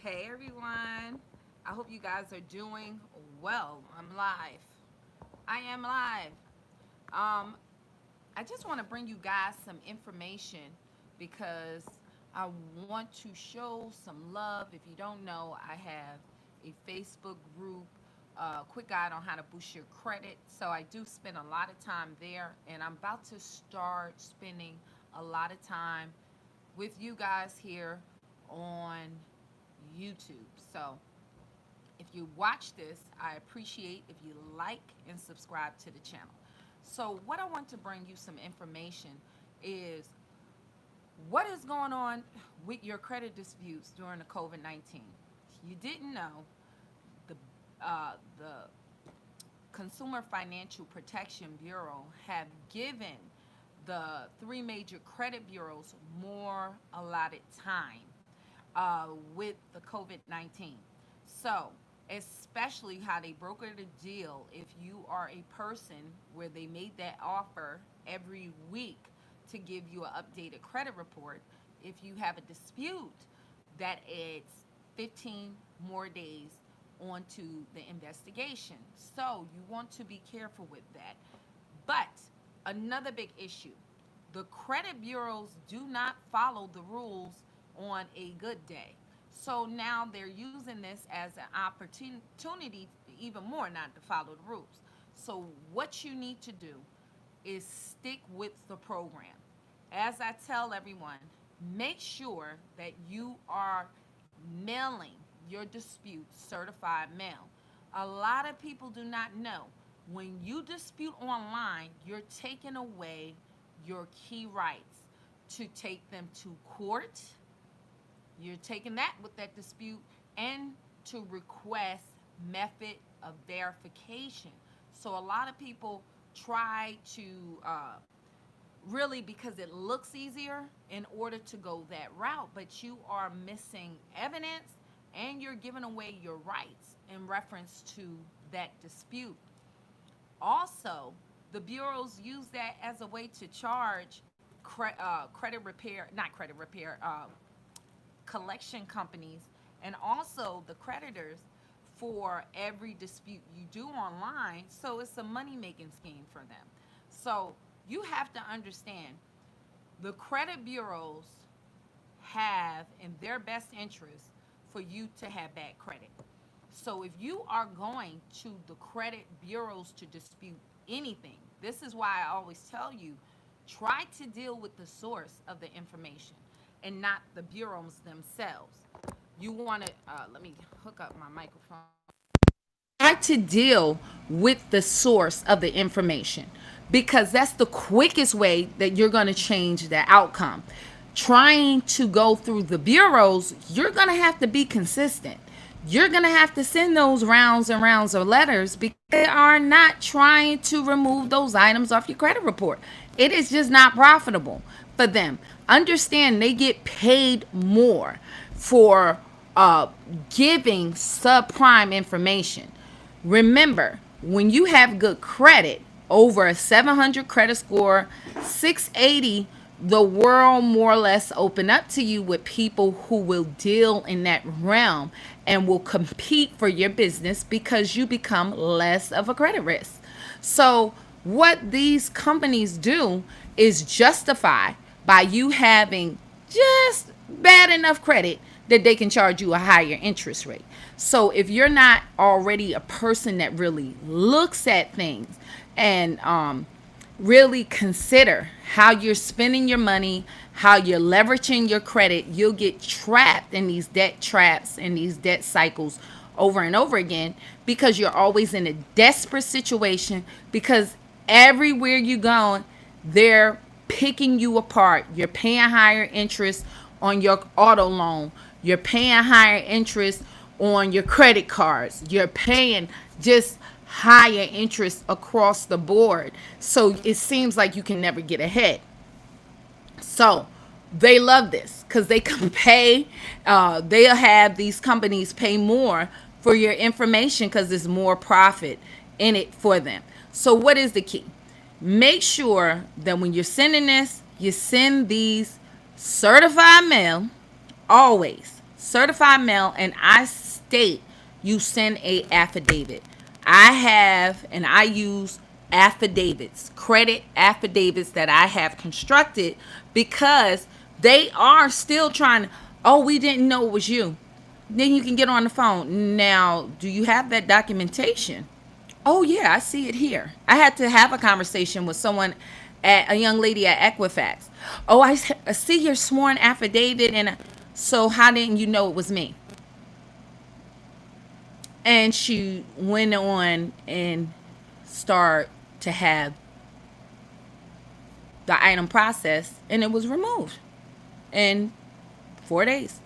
Hey everyone. I hope you guys are doing well. I'm live. I am live. Um, I just want to bring you guys some information because I want to show some love. If you don't know, I have a Facebook group, quick guide on how to boost your credit. So I do spend a lot of time there, and I'm about to start spending a lot of time with you guys here on YouTube. So if you watch this, I appreciate if you like and subscribe to the channel. So what I want to bring you some information is what is going on with your credit disputes during the COVID-19. You didn't know the Consumer Financial Protection Bureau have given the three major credit bureaus more allotted time with the COVID-19. So, especially how they brokered a deal if you are a person where they made that offer every week to give you an updated credit report. If you have a dispute, that adds 15 more days onto the investigation. So, you want to be careful with that. But another big issue, the credit bureaus do not follow the rules on a good day. So now they're using this as an opportunity even more not to follow the rules. So what you need to do is stick with the program. As I tell everyone, make sure that you are mailing your dispute certified mail. A lot of people do not know when you dispute online, you're taking away your key rights to take them to court. You're taking that with that dispute and to request method of verification. So a lot of people try to really, because it looks easier, in order to go that route, but you are missing evidence and you're giving away your rights in reference to that dispute. Also, the bureaus use that as a way to charge credit repair, not credit repair, collection companies and also the creditors for every dispute you do online. So it's a money making scheme for them. So you have to understand the credit bureaus have in their best interest for you to have bad credit. So if you are going to the credit bureaus to dispute anything, this is why I always tell you try to deal with the source of the information and not the bureaus themselves. You want to, let me hook up my microphone. Try to deal with the source of the information because that's the quickest way that you're going to change the outcome. Trying to go through the bureaus, you're going to have to be consistent. You're going to have to send those rounds and rounds of letters because they are not trying to remove those items off your credit report. It is just not profitable for them. Understand they get paid more for giving subprime information. Remember, when you have good credit, over a 700 credit score, 680, the world more or less open up to you with people who will deal in that realm and will compete for your business because you become less of a credit risk. So what these companies do is justify by you having just bad enough credit that they can charge you a higher interest rate. So if you're not already a person that really looks at things and really consider how you're spending your money, how you're leveraging your credit, you'll get trapped in these debt traps and these debt cycles over and over again because you're always in a desperate situation because everywhere you go, they're picking you apart. You're paying higher interest on your auto loan. You're paying higher interest on your credit cards. You're paying just higher interest across the board. So it seems like you can never get ahead. So they love this because they can pay. They'll have these companies pay more for your information because there's more profit in it for them. So what is the key? Make sure that when you're sending this, you send these certified mail, always certified mail, and I state you send a affidavit. I use affidavits, credit affidavits that I have constructed, because they are still trying to, oh, we didn't know it was you. Then you can get on the phone. Now, do you have that documentation? Oh, yeah, I see it here. I had to have a conversation with someone, a young lady at Equifax. Oh, I see your sworn affidavit. And so how didn't you know it was me? And she went on and started to have the item processed, and it was removed in 4 days.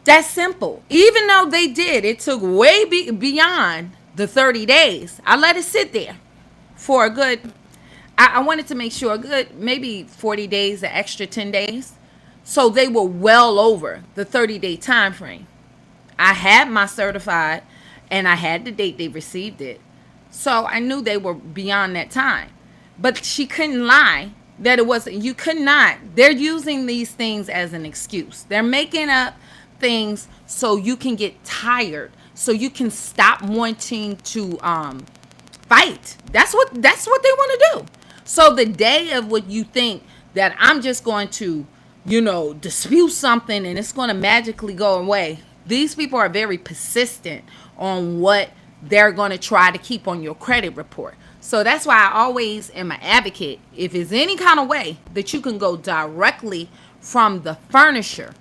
That's simple. Even though they did, it took way beyond the 30 days. I let it sit there for a good, I wanted to make sure, a good maybe 40 days, an extra 10 days. So they were well over the 30-day time frame. I had my certified, and I had the date they received it. So I knew they were beyond that time. But she couldn't lie that it wasn't. You could not. They're using these things as an excuse. They're making up things so you can get tired, so you can stop wanting to fight. That's what they want to do. So the day of what you think that I'm just going to, dispute something and it's going to magically go away. These people are very persistent on what they're going to try to keep on your credit report. So that's why I always am an advocate. If there's any kind of way that you can go directly from the furnisher,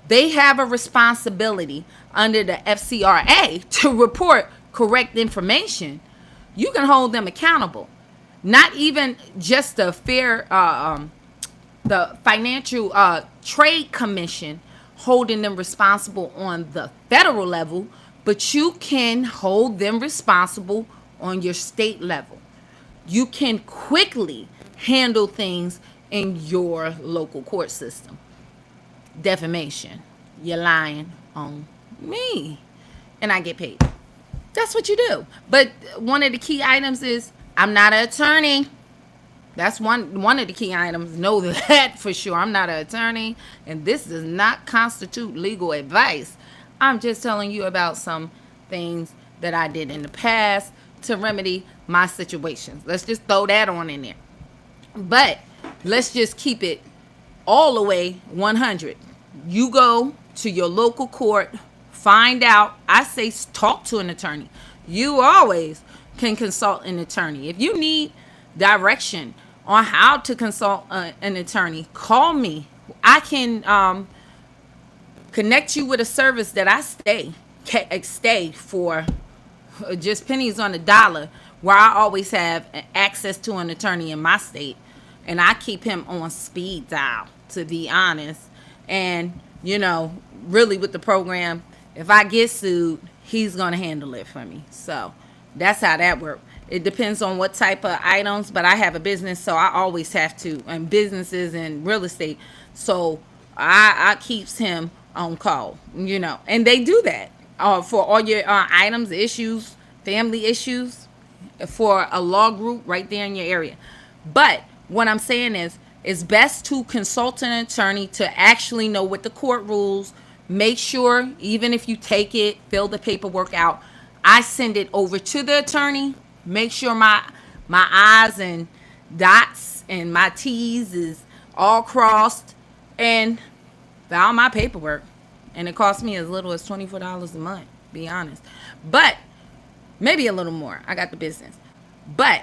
they have a responsibility under the FCRA to report correct information. You can hold them accountable. Not even just the the Financial Trade Commission holding them responsible on the federal level, but you can hold them responsible on your state level. You can quickly handle things in your local court system. Defamation. You're lying on me, and I get paid. That's what you do. But one of the key items is I'm not an attorney. That's one of the key items. Know that for sure. I'm not an attorney, and this does not constitute legal advice. I'm just telling you about some things that I did in the past to remedy my situations. Let's just throw that on in there. But let's just keep it all the way 100. You go to your local court, find out. I say talk to an attorney. You always can consult an attorney. If you need direction on how to consult an attorney, call me. I can connect you with a service that I stay for just pennies on the dollar, where I always have access to an attorney in my state, and I keep him on speed dial, to be honest. And really with the program, if I get sued, he's gonna handle it for me. So that's how that works. It depends on what type of items, but I have a business, so I always have to, and businesses and real estate, so I keeps him on call, and they do that for all your items, issues, family issues, for a law group right there in your area. But what I'm saying is, it's best to consult an attorney to actually know what the court rules. Make sure, even if you take it, fill the paperwork out, I send it over to the attorney. Make sure my I's and dots and my T's is all crossed, and file my paperwork. And it costs me as little as $24 a month, be honest. But maybe a little more. I got the business. But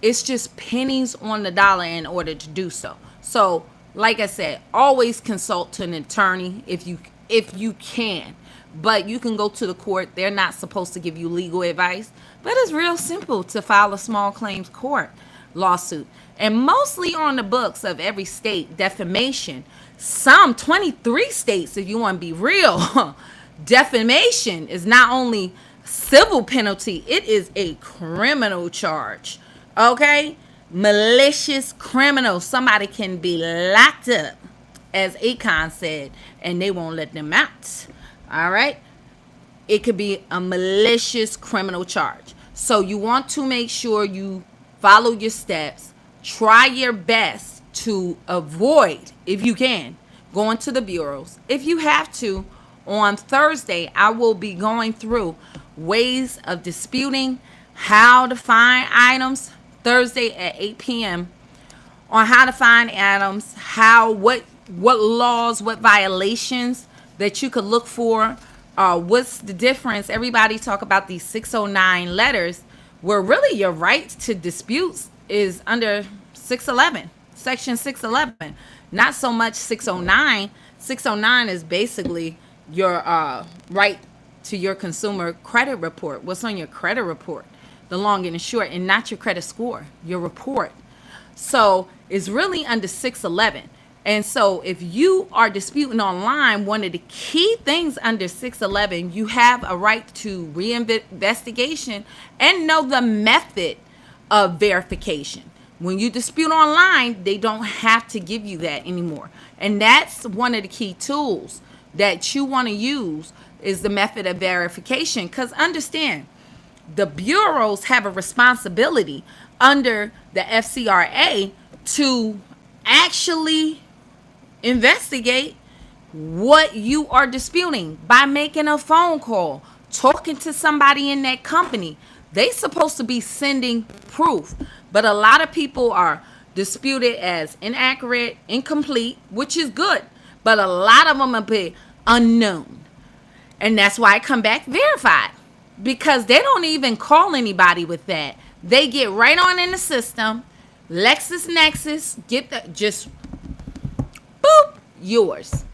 it's just pennies on the dollar in order to do so. So, like I said, always consult an attorney if you can. But you can go to the court. They're not supposed to give you legal advice. But it's real simple to file a small claims court lawsuit. And mostly on the books of every state, defamation. Some 23 states, if you want to be real. Defamation is not only civil penalty, it is a criminal charge. Okay? Malicious criminal. Somebody can be locked up, as Akon said, and they won't let them out. All right? It could be a malicious criminal charge. So you want to make sure you follow your steps. Try your best to avoid, if you can, going to the bureaus. If you have to, on Thursday, I will be going through ways of disputing, how to find items, Thursday at 8 p.m. on how to find items, what laws, what violations that you could look for. What's the difference? Everybody talk about these 609 letters, where really your right to disputes is under 611, section 611, not so much 609. 609 is basically your right to your consumer credit report. What's on your credit report, the long and the short, and not your credit score, your report. So it's really under 611. And so if you are disputing online, one of the key things under 611, you have a right to reinvestigation and know the method of verification. When you dispute online, they don't have to give you that anymore. And that's one of the key tools that you want to use, is the method of verification. Because understand, the bureaus have a responsibility under the FCRA to actually investigate what you are disputing by making a phone call, talking to somebody in that company. They supposed to be sending proof, but a lot of people are disputed as inaccurate, incomplete, which is good, but a lot of them are be unknown. And that's why I come back verified, because they don't even call anybody with that. They get right on in the system. LexisNexis, get the, just boop, yours,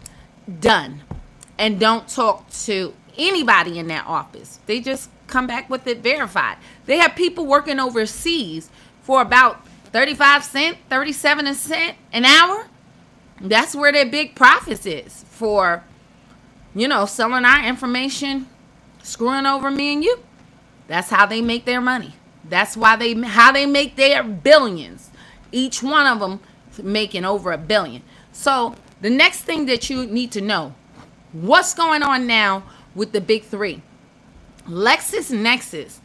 done. And don't talk to anybody in that office. They just come back with it verified. They have people working overseas for about 35 cents, 37 cents an hour. That's where their big profits is, for, selling our information, screwing over me and you. That's how they make their money. That's why how they make their billions. Each one of them making over $1 billion. So the next thing that you need to know, what's going on now with the big three. LexisNexis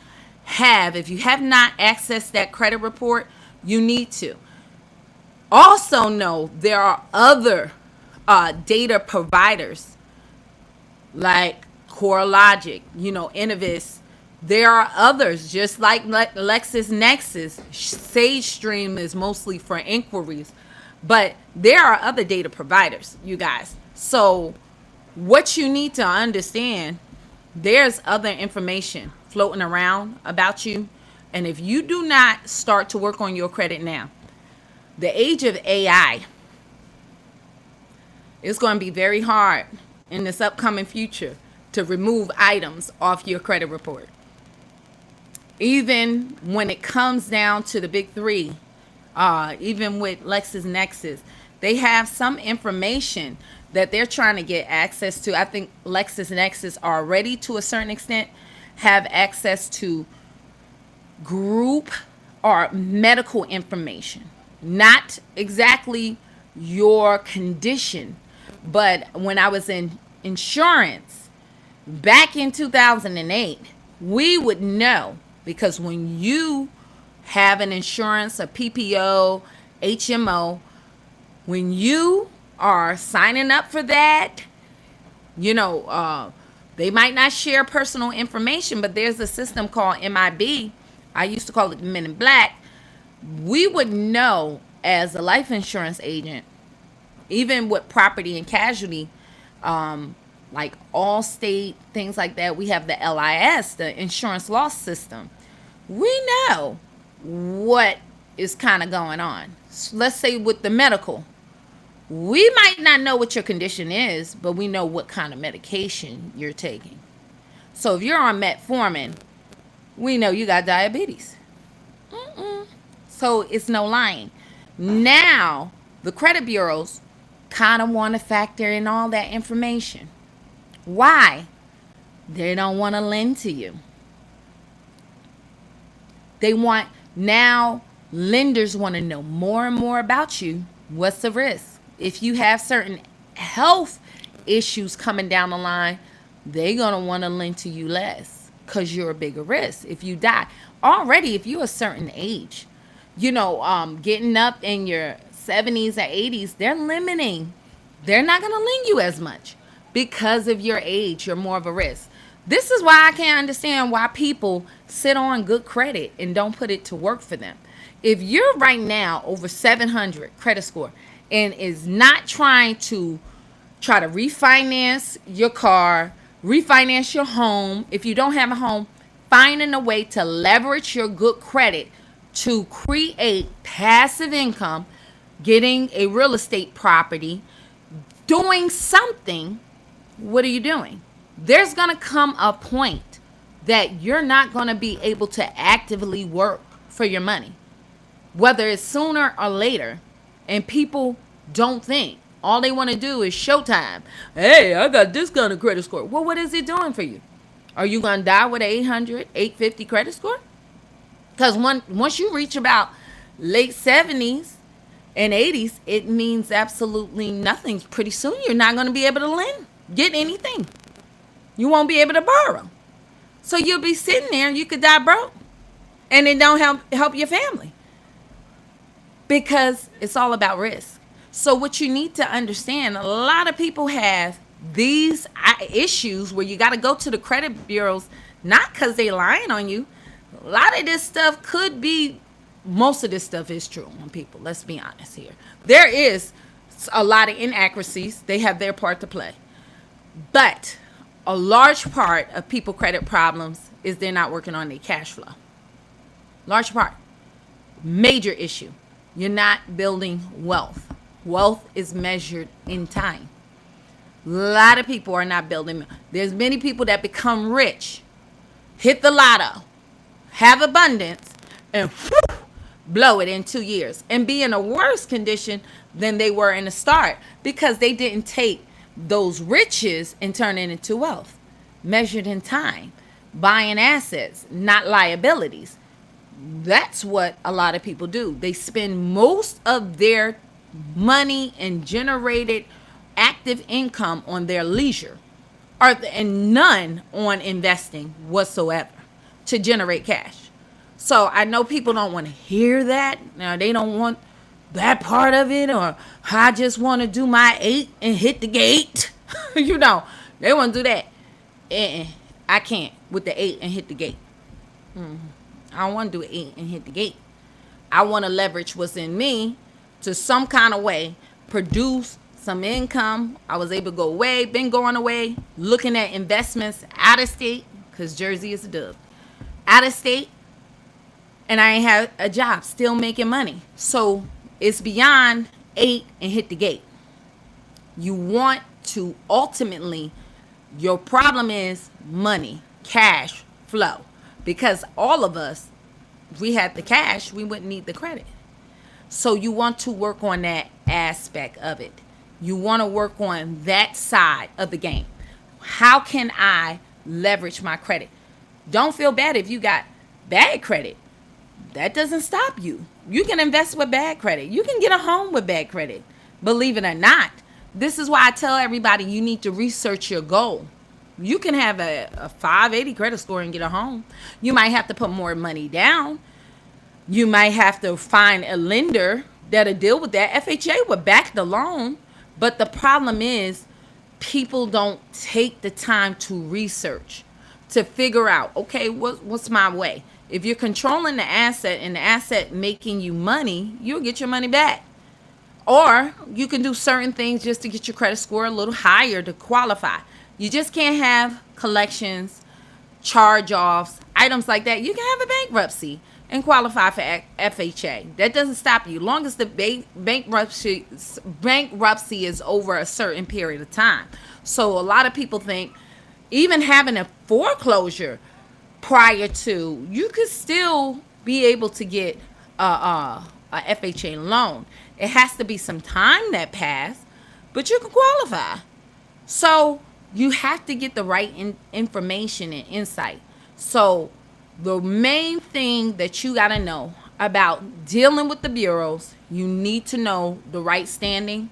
if you have not accessed that credit report, you need to. Also know there are other data providers like CoreLogic, Innovis. There are others, just like LexisNexis. SageStream is mostly for inquiries, but there are other data providers, you guys. So what you need to understand, there's other information floating around about you. And if you do not start to work on your credit now, the age of AI, it's going to be very hard in this upcoming future to remove items off your credit report. Even when it comes down to the big three, even with LexisNexis, they have some information that they're trying to get access to. I think LexisNexis already, to a certain extent, have access to group or medical information. Not exactly your condition, but when I was in insurance back in 2008, we would know, because when you have an insurance, a PPO, HMO, when you are signing up for that, they might not share personal information, but there's a system called MIB. I used to call it the Men in Black. We would know as a life insurance agent, even with property and casualty, like Allstate, things like that. We have the LIS, the insurance loss system. We know what is kind of going on. So let's say with the medical, we might not know what your condition is, but we know what kind of medication you're taking. So if you're on metformin, we know you got diabetes. So it's no lying. Now, the credit bureaus kind of want to factor in all that information. Why? They don't want to lend to you. Now lenders want to know more and more about you. What's the risk? If you have certain health issues coming down the line, they're going to want to lend to you less because you're a bigger risk if you die. Already, if you're a certain age, getting up in your 70s or 80s, they're limiting they're not going to lend you as much because of your age. You're more of a risk. This is why I can't understand why people sit on good credit and don't put it to work for them. If you're right now over 700 credit score and is not trying to refinance your car, refinance your home, if you don't have a home, finding a way to leverage your good credit to create passive income, getting a real estate property, doing something, what are you doing? There's going to come a point that you're not going to be able to actively work for your money, whether it's sooner or later. And people don't think. All they want to do is showtime. Hey, I got this kind of credit score. Well, what is it doing for you? Are you going to die with an 800, 850 credit score? Because once you reach about late 70s and 80s, it means absolutely nothing. Pretty soon, you're not going to be able to get anything. You won't be able to borrow. So you'll be sitting there and you could die broke. And it don't help your family. Because it's all about risk. So what you need to understand, a lot of people have these issues where you got to go to the credit bureaus, not because they're lying on you. A lot of this stuff could be, most of this stuff is true on people. Let's be honest here. There is a lot of inaccuracies. They have their part to play. But a large part of people credit problems is they're not working on their cash flow. Large part. Major issue. You're not building wealth. Wealth is measured in time. A lot of people are not building. There's many people that become rich, hit the lotto, have abundance, and blow it in 2 years and be in a worse condition than they were in the start because they didn't take those riches and turn it into wealth. Measured in time, buying assets, not liabilities. That's what a lot of people do. They spend most of their money and generated active income on their leisure, and none on investing whatsoever to generate cash. So I know people don't want to hear that. Now they don't want that part of it, or I just want to do my 8 and hit the gate. They want to do that. I can't with the 8 and hit the gate. I don't want to do 8 and hit the gate. I want to leverage what's in me to some kind of way, produce some income. I was able to go away, been going away, looking at investments out of state, because Jersey is a dub. Out of state, and I ain't have a job, still making money. So it's beyond 8 and hit the gate. You want to ultimately, your problem is money, cash flow. Because all of us, if we had the cash, we wouldn't need the credit. So you want to work on that aspect of it. You want to work on that side of the game. How can I leverage my credit? Don't feel bad if you got bad credit. That doesn't stop you. You can invest with bad credit. You can get a home with bad credit. Believe it or not. This is why I tell everybody you need to research your goal. You can have a 580 credit score and get a home. You might have to put more money down. You might have to find a lender that'll deal with that. FHA would back the loan. But the problem is people don't take the time to research, to figure out, okay, what's my way? If you're controlling the asset and the asset making you money, you'll get your money back. Or you can do certain things just to get your credit score a little higher to qualify. You just can't have collections, charge-offs, items like that. You can have a bankruptcy and qualify for FHA. That doesn't stop you. Long as the bankruptcy is over a certain period of time. So a lot of people think even having a foreclosure prior to, you could still be able to get a FHA loan. It has to be some time that passed, but you can qualify. So you have to get the right information and insight. So the main thing that you got to know about dealing with the bureaus, you need to know the right standing,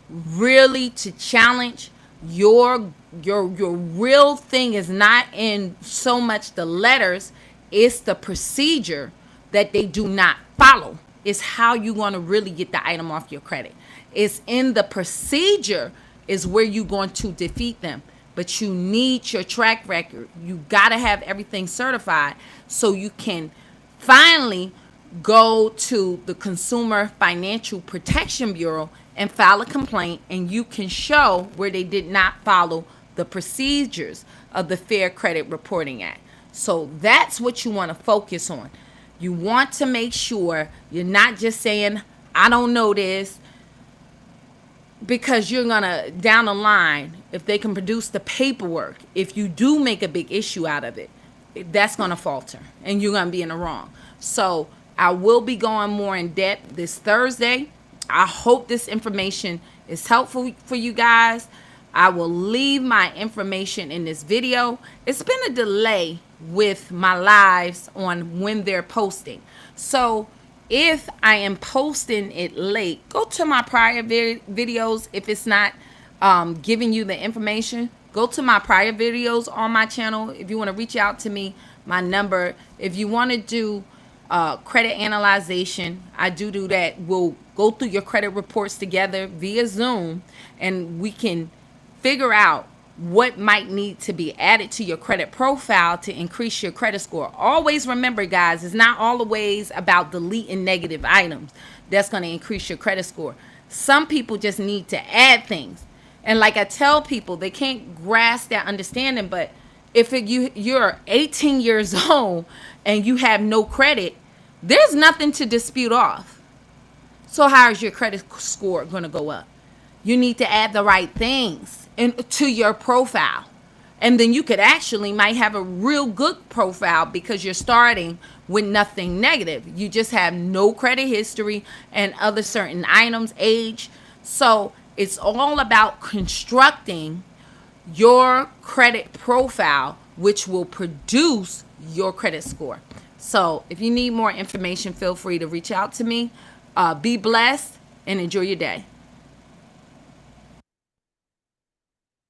really to challenge your real thing is not in so much the letters, it's the procedure that they do not follow. It's how you want to really get the item off your credit. It's in the procedure is where you're going to defeat them. But you need your track record. You got to have everything certified so you can finally go to the Consumer Financial Protection Bureau and file a complaint, and you can show where they did not follow the procedures of the Fair Credit Reporting Act. So that's what you want to focus on. You want to make sure you're not just saying, I don't know this, because you're going to, down the line, if they can produce the paperwork, if you do make a big issue out of it, that's going to falter and you're going to be in the wrong. So I will be going more in depth this Thursday. I hope this information is helpful for you guys. I will leave my information in this video. It's been a delay with my lives on when they're posting. So if I am posting it late, go to my prior videos. If it's not giving you the information, go to my prior videos on my channel. If you want to reach out to me, my number. If you want to do credit analyzation, I do that. We'll go through your credit reports together via Zoom, and we can figure out what might need to be added to your credit profile to increase your credit score. Always remember, guys, it's not always about deleting negative items that's going to increase your credit score. Some people just need to add things. And like I tell people, they can't grasp that understanding. But if you're 18 years old and you have no credit, there's nothing to dispute off. So how is your credit score going to go up? You need to add the right things to your profile. And then you could actually might have a real good profile because you're starting with nothing negative. You just have no credit history and other certain items, age. So it's all about constructing your credit profile, which will produce your credit score. So if you need more information, feel free to reach out to me. Be blessed and enjoy your day.